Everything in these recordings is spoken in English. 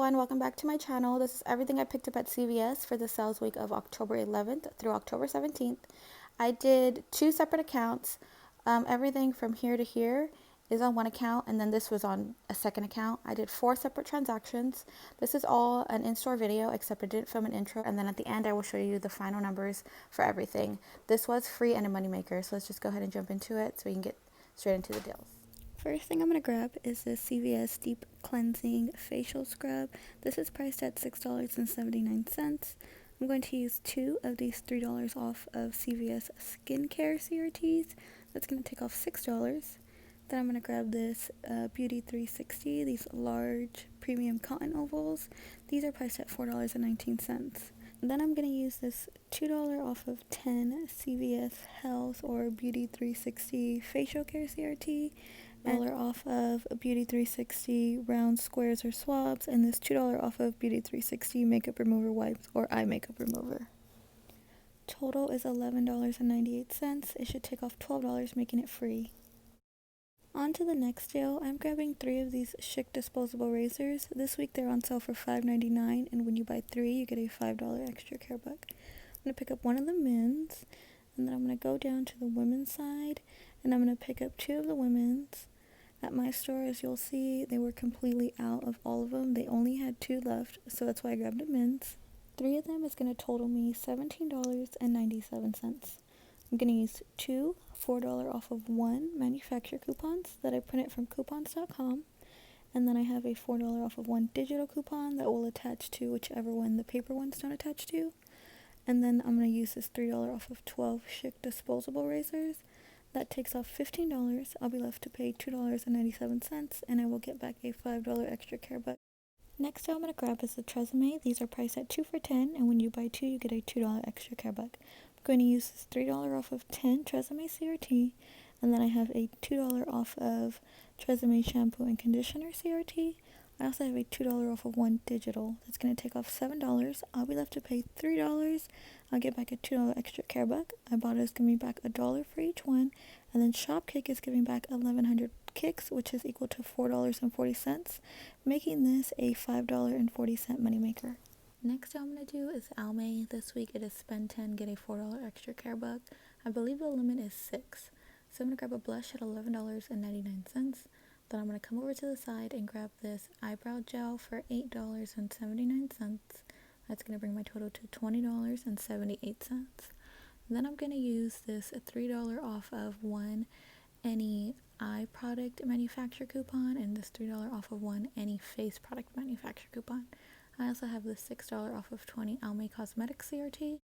everyone, welcome back to my channel. This is everything I picked up at CVS for the sales week of October 11th through October 17th. I did two separate accounts. Everything from here to here is on one account, and then this was on a second account. I did 4 separate transactions. This is all an in-store video, except I didn't film an intro, and then at the end I will show you the final numbers for everything. This was free and a moneymaker, so let's just go ahead and jump into it so we can get straight into the deals. First thing I'm going to grab is the CVS Deep Cleansing Facial Scrub. This is priced at $6.79. I'm going to use 2 of these $3 off of CVS Skincare CRTs. That's going to take off $6. Then I'm going to grab this Beauty 360, these large premium cotton ovals. These are priced at $4.19. Then I'm going to use this $2 off of 10 CVS Health or Beauty 360 Facial Care CRT. $1 off of Beauty 360 round squares or swabs, and this $2 off of Beauty 360 makeup remover wipes or eye makeup remover. Total is $11.98. It should take off $12, making it free. On to the next deal. I'm grabbing 3 of these Schick disposable razors. This week they're on sale for $5.99, and when you buy 3 you get a $5 extra care buck. I'm going to pick up one of the men's, and then I'm going to go down to the women's side, and I'm going to pick up 2 of the women's. At my store, as you'll see, they were completely out of all of them. They only had 2 left, so that's why I grabbed a men's. 3 of them is going to total me $17.97. I'm going to use 2 $4 off of 1 manufacturer coupons that I printed from coupons.com. And then I have a $4 off of 1 digital coupon that will attach to whichever one the paper ones don't attach to. And then I'm going to use this $3 off of 12 Schick disposable razors. That takes off $15. I'll be left to pay $2.97, and I will get back a $5 extra care buck. Next I'm going to grab is the Tresemme. These are priced at 2 for $10, and when you buy 2 you get a $2 extra care buck. I'm going to use this $3 off of 10 Tresemme CRT, and then I have a $2 off of Tresemme shampoo and conditioner CRT. I also have a $2 off of 1 digital. That's going to take off $7. I'll be left to pay $3. I'll get back a $2 extra care buck. Ibotta is giving me back $1 for each one. And then Shopkick is giving back 1,100 kicks, which is equal to $4.40, making this a $5.40 moneymaker. Next I'm going to do is Almay. This week it is spend 10, get a $4 extra care buck. I believe the limit is 6. So I'm going to grab a blush at $11.99. Then I'm going to come over to the side and grab this eyebrow gel for $8.79. That's going to bring my total to $20.78. Then I'm going to use this $3 off of 1 any eye product manufacturer coupon, and this $3 off of 1 any face product manufacturer coupon. I also have this $6 off of 20 Almay Cosmetics CRT.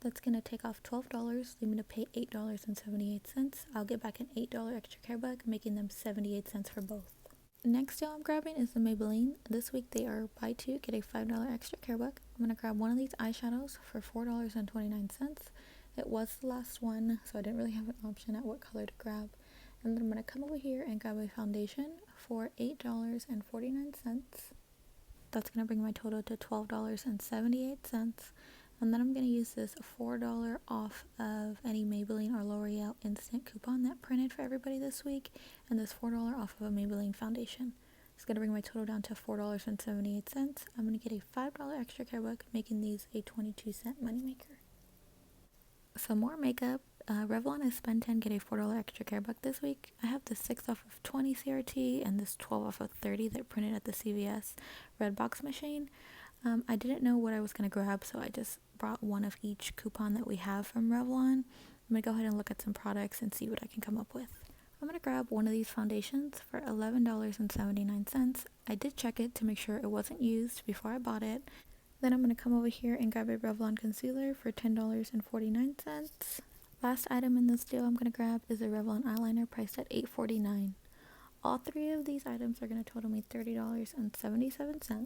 That's going to take off $12, leave me to pay $8.78. I'll get back an $8 extra care buck, making them 78 cents for both. Next deal I'm grabbing is the Maybelline. This week they are buy 2, get a $5 extra care buck. I'm going to grab one of these eyeshadows for $4.29. It was the last one, so I didn't really have an option at what color to grab. And then I'm going to come over here and grab a foundation for $8.49. That's going to bring my total to $12.78. And then I'm going to use this $4 off of any Maybelline or L'Oreal Instant coupon that printed for everybody this week, and this $4 off of a Maybelline foundation. It's going to bring my total down to $4.78. I'm going to get a $5 extra care buck, making these a 22-cent moneymaker. Some more makeup. Revlon is spend 10, get a $4 extra care buck this week. I have this 6 off of 20 CRT and this 12 off of 30 that printed at the CVS red box machine. I didn't know what I was going to grab, so I just brought one of each coupon that we have from Revlon. I'm going to go ahead and look at some products and see what I can come up with. I'm going to grab one of these foundations for $11.79. I did check it to make sure it wasn't used before I bought it. Then I'm going to come over here and grab a Revlon concealer for $10.49. Last item in this deal I'm going to grab is a Revlon eyeliner priced at $8.49. All 3 of these items are going to total me $30.77.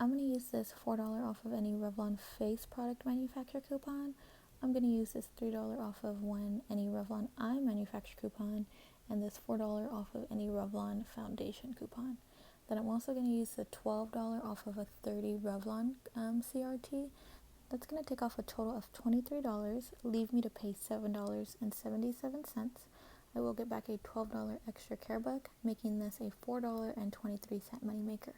I'm going to use this $4 off of any Revlon face product manufacturer coupon. I'm going to use this $3 off of 1 any Revlon eye manufacturer coupon, and this $4 off of any Revlon foundation coupon. Then I'm also going to use the $12 off of a 30 Revlon CRT. That's going to take off a total of $23, leave me to pay $7.77. I will get back a $12 extra care buck, making this a $4.23 moneymaker.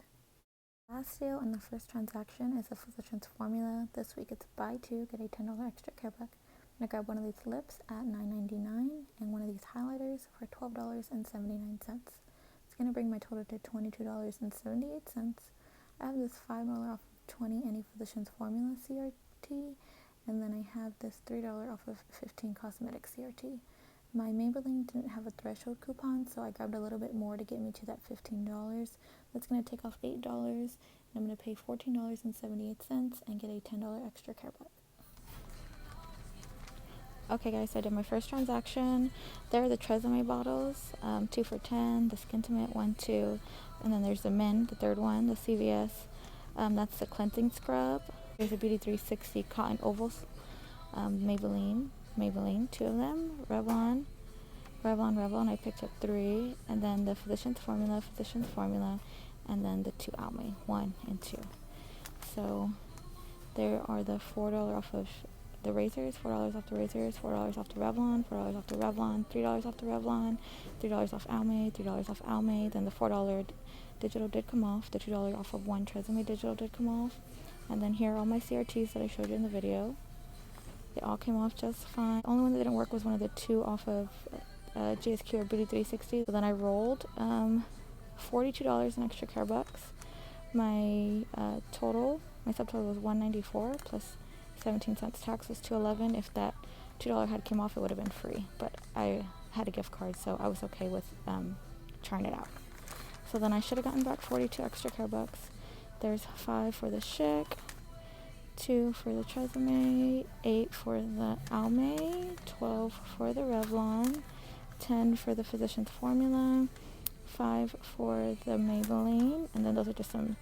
Last deal in the first transaction is a Physicians Formula. This week it's buy two, get a $10 extra care buck. I'm going to grab one of these lips at $9.99 and one of these highlighters for $12.79. It's going to bring my total to $22.78. I have this $5 off of 20 any Physicians Formula CRT, and then I have this $3 off of 15 cosmetic CRT. My Maybelline didn't have a threshold coupon, so I grabbed a little bit more to get me to that $15. That's going to take off $8, and I'm going to pay $14.78 and get a $10 extra care buck. Okay guys, so I did my first transaction. There are the Tresemme bottles, 2 for $10, the Skintimate 1, 2, and then there's the Mint, the third one, the CVS. That's the cleansing scrub. There's a Beauty 360 cotton ovals, Maybelline, 2 of them, Revlon, I picked up 3, and then the Physicians Formula, and then the 2 Almay, 1 and 2. So there are the $4 off of the razors, $4 off the razors, $4 off the Revlon, $4 off the Revlon, $3 off the Revlon, $3 off Almay, $3 off Almay. Then the $4 digital did come off. The $2 off of 1 Tresemme digital did come off. And then here are all my CRTs that I showed you in the video. They all came off just fine. The only one that didn't work was one of the 2 off of GSQ or Beauty 360. So then I rolled $42 in extra care bucks. My subtotal was $194 plus 17 cents tax was $2.11. If that $2 had came off, it would have been free, but I had a gift card, so I was okay with trying it out. So then I should have gotten back 42 extra care bucks. There's 5 for the Chic, 2 for the Tresemme, 8 for the Almay, 12 for the Revlon, 10 for the Physicians Formula, 5 for the Maybelline, and then those are just some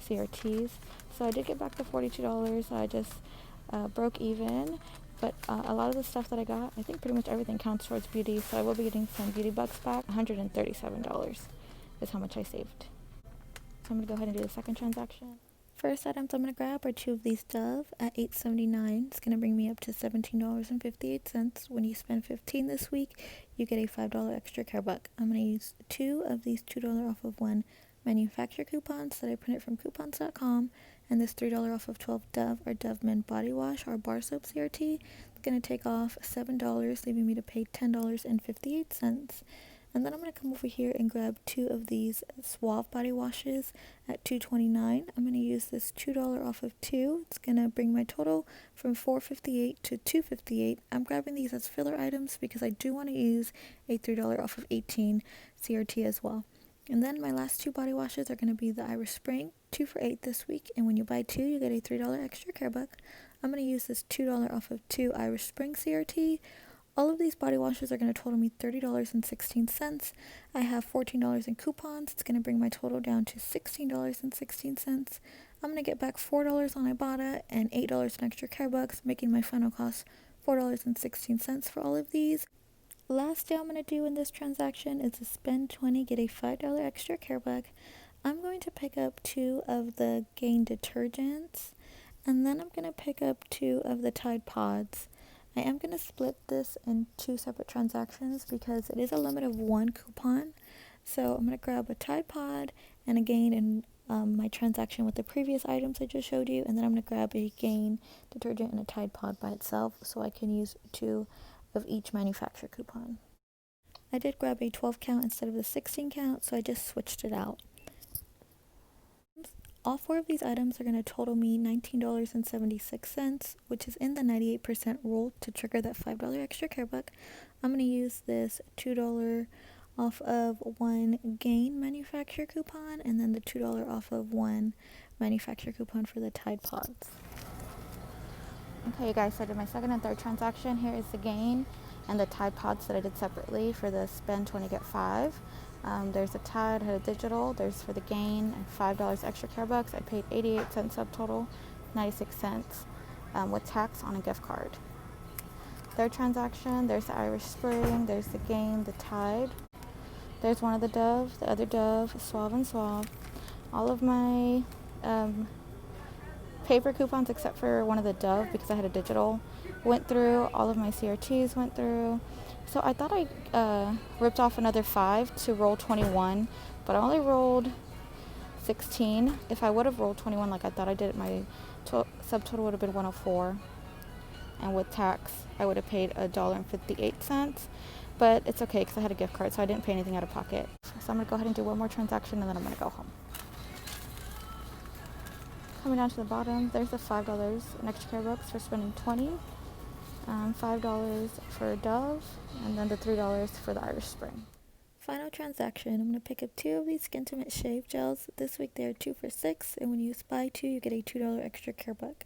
CRTs. So I did get back the $42. I just broke even, but a lot of the stuff that I got, I think pretty much everything counts towards beauty, so I will be getting some beauty bucks back. $137 is how much I saved. So I'm going to go ahead and do the second transaction. First items I'm going to grab are 2 of these Dove at $8.79. It's going to bring me up to $17.58. When you spend $15 this week, you get a $5 extra care buck. I'm going to use 2 of these $2 off of 1 manufacturer coupons that I printed from coupons.com, and this $3 off of 12 Dove or Dove Men body wash or bar soap CRT. It's going to take off $7, leaving me to pay $10.58. And then I'm going to come over here and grab 2 of these Suave body washes at $2.29. I'm going to use this $2 off of 2. It's going to bring my total from $4.58 to $2.58. I'm grabbing these as filler items because I do want to use a $3 off of 18 CRT as well. And then my last 2 body washes are going to be the Irish Spring, 2 for $8 this week. And when you buy 2, you get a $3 extra care buck. I'm going to use this $2 off of 2 Irish Spring CRT. All of these body washes are going to total me $30.16. I have $14 in coupons. It's going to bring my total down to $16.16. I'm going to get back $4 on Ibotta and $8 in extra care bucks, making my final cost $4.16 for all of these. Last deal I'm going to do in this transaction is to spend $20, get a $5 extra care buck. I'm going to pick up 2 of the Gain detergents, and then I'm going to pick up 2 of the Tide Pods. I am going to split this in 2 separate transactions because it is a limit of 1 coupon. So I'm going to grab a Tide Pod and a Gain in my transaction with the previous items I just showed you, and then I'm going to grab a Gain detergent and a Tide Pod by itself so I can use 2 of each manufacturer coupon. I did grab a 12 count instead of the 16 count, so I just switched it out. All 4 of these items are going to total me $19.76, which is in the 98% rule to trigger that $5 extra care buck. I'm going to use this $2 off of 1 Gain manufacturer coupon, and then the $2 off of 1 manufacturer coupon for the Tide Pods. Okay, you guys, so I did my second and third transaction. Here is the Gain and the Tide Pods that I did separately for the spend 20 get 5. There's a Tide, had a digital, there's for the Gain, and $5 extra care bucks. I paid 88 cents subtotal, 96 cents with tax on a gift card. Third transaction, there's the Irish Spring, there's the Gain, the Tide. There's one of the Dove, the other Dove, Suave and Suave. All of my paper coupons except for one of the Dove because I had a digital went through. All of my CRTs went through. So I thought I ripped off another 5 to roll 21, but I only rolled $116. If I would have rolled 21 like I thought I did, my subtotal would have been $104. And with tax, I would have paid $1.58. But it's okay because I had a gift card, so I didn't pay anything out of pocket. So I'm going to go ahead and do one more transaction, and then I'm going to go home. Coming down to the bottom, there's the $5 in extra care bucks for spending 20, $5 for Dove, and then the $3 for the Irish Spring. Final transaction, I'm going to pick up 2 of these Skintimate shave gels. This week they are 2 for $6, and when you buy 2, you get a $2 extra care buck.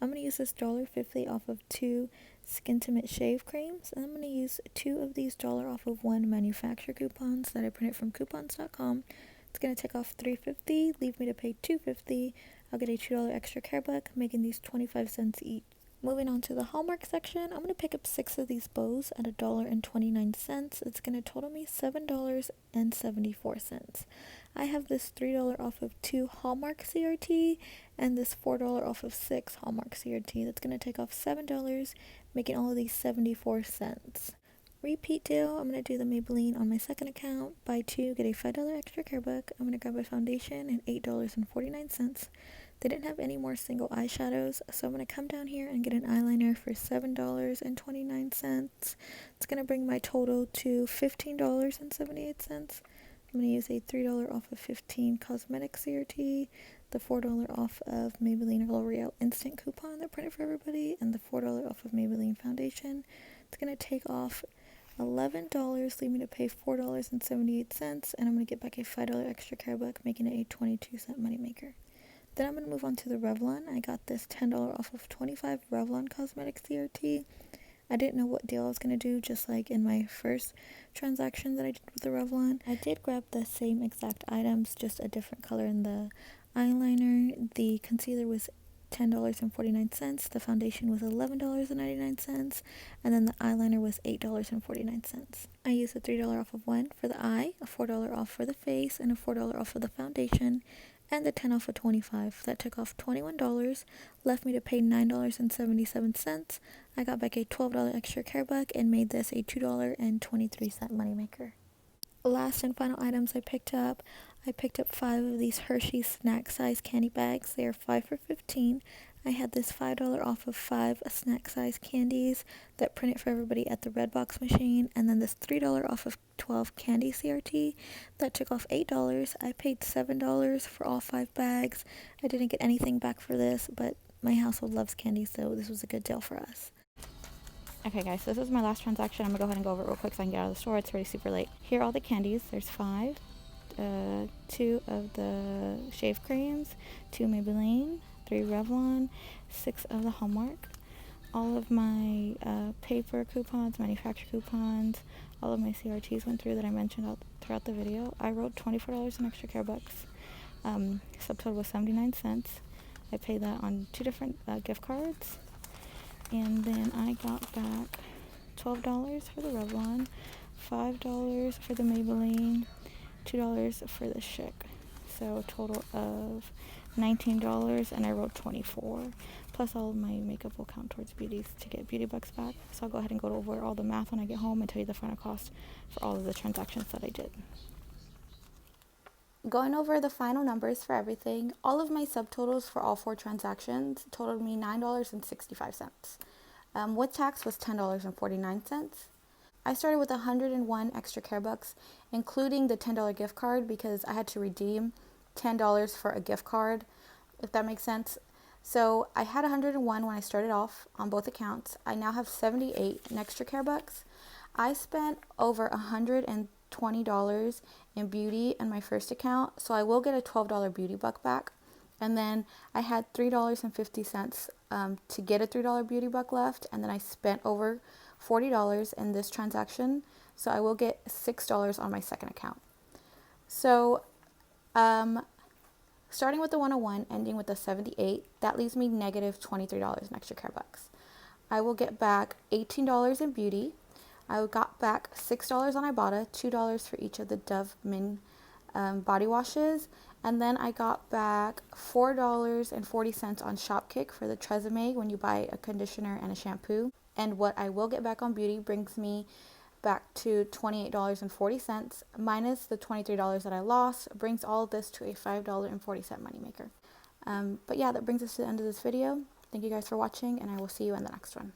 I'm going to use this $1.50 off of 2 Skintimate shave creams, and I'm going to use 2 of these $1 off of 1 manufacturer coupons that I printed from coupons.com. It's going to take off $3.50, leave me to pay $2.50. I'll get a $2 extra care buck, making these 25 cents each. Moving on to the Hallmark section, I'm going to pick up 6 of these bows at $1.29. It's going to total me $7.74. I have this $3 off of 2 Hallmark CRT and this $4 off of 6 Hallmark CRT. That's going to take off $7, making all of these 74 cents. Repeat deal, I'm going to do the Maybelline on my second account. Buy 2, get a $5 extra care buck. I'm going to grab a foundation and $8.49. They didn't have any more single eyeshadows, so I'm going to come down here and get an eyeliner for $7.29. It's going to bring my total to $15.78. I'm going to use a $3 off of 15 cosmetic CRT, the $4 off of Maybelline L'Oreal Instant coupon that printed for everybody, and the $4 off of Maybelline foundation. It's going to take off $11, leave me to pay $4.78, and I'm going to get back a $5 extra care buck, making it a 22-cent moneymaker. Then I'm going to move on to the Revlon. I got this $10 off of 25 Revlon Cosmetics CRT. I didn't know what deal I was going to do, just like in my first transaction that I did with the Revlon. I did grab the same exact items, just a different color in the eyeliner. The concealer was $10.49. The foundation was $11.99. And then the eyeliner was $8.49. I used a $3 off of 1 for the eye, a $4 off for the face, and a $4 off for the foundation, and the 10 off of 25. That took off $21, left me to pay $9.77. I got back a $12 extra care buck and made this a $2.23 moneymaker. Last and final items I picked up 5 of these Hershey's snack size candy bags. They are 5 for $15. I had this $5 off of 5 snack size candies that printed for everybody at the Redbox machine, and then this $3 off of 12 candy CRT that took off $8. I paid $7 for all 5 bags. I didn't get anything back for this, but my household loves candy, so this was a good deal for us. Okay guys, so this is my last transaction. I'm gonna go ahead and go over it real quick so I can get out of the store. It's already super late. Here are all the candies. There's 5. 2 of the shave creams, 2 Maybelline, 3 Revlon, 6 of the Hallmark. All of my paper coupons, manufacturer coupons, all of my CRTs went through that I mentioned throughout the video. I wrote $24 in extra care bucks. Subtotal was 79 cents. I paid that on 2 different gift cards. And then I got back $12 for the Revlon, $5 for the Maybelline, $2 for the Shopkick. So a total of $19, and I wrote 24. Plus all of my makeup will count towards beauties to get beauty bucks back. So I'll go ahead and go over all the math when I get home and tell you the final cost for all of the transactions that I did. Going over the final numbers for everything, all of my subtotals for all 4 transactions totaled me $9.65. With tax was $10.49. I started with 101 extra care bucks, including the $10 gift card, because I had to redeem $10 for a gift card, if that makes sense. So I had 101 when I started off on both accounts. I now have 78 in extra care bucks. I spent over $120 in beauty in my first account, so I will get a $12 beauty buck back. And then I had $3.50 to get a $3 beauty buck left, and then I spent over $40 in this transaction, so I will get $6 on my second account. So starting with the 101, ending with the 78, that leaves me negative $23 in extra care bucks. I will get back $18 in beauty. I got back $6 on Ibotta, $2 for each of the Dove Men body washes, and then I got back $4.40 on Shopkick for the Tresemme when you buy a conditioner and a shampoo. And what I will get back on beauty brings me back to $28.40 minus the $23 that I lost, brings all of this to a $5.40 moneymaker. But yeah, that brings us to the end of this video. Thank you guys for watching, and I will see you in the next one.